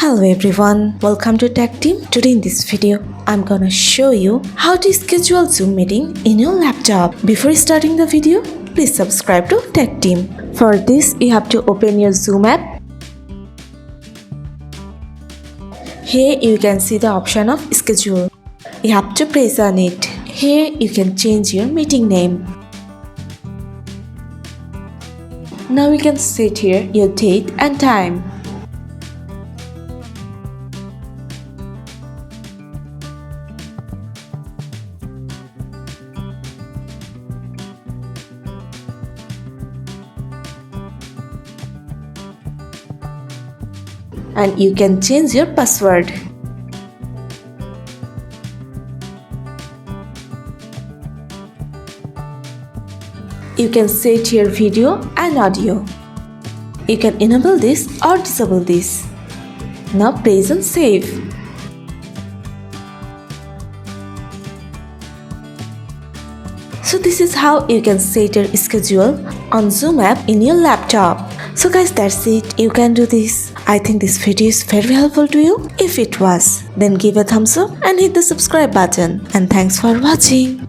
Hello everyone, welcome to Tech Team. Today in this video, I'm gonna show you how to schedule Zoom meeting in your laptop. Before starting the video, please subscribe to Tech Team. For this, you have to open your Zoom app. Here you can see the option of schedule. You have to press on it. Here you can change your meeting name. Now you can set here your date and time. And you can change your password. You can set your video and audio. You can enable this or disable this. Now press on save. So this is how you can set your schedule on Zoom app in your laptop. So guys, that's it. You can do this. I think this video is very helpful to you. If it was, then give a thumbs up and hit the subscribe button. And thanks for watching.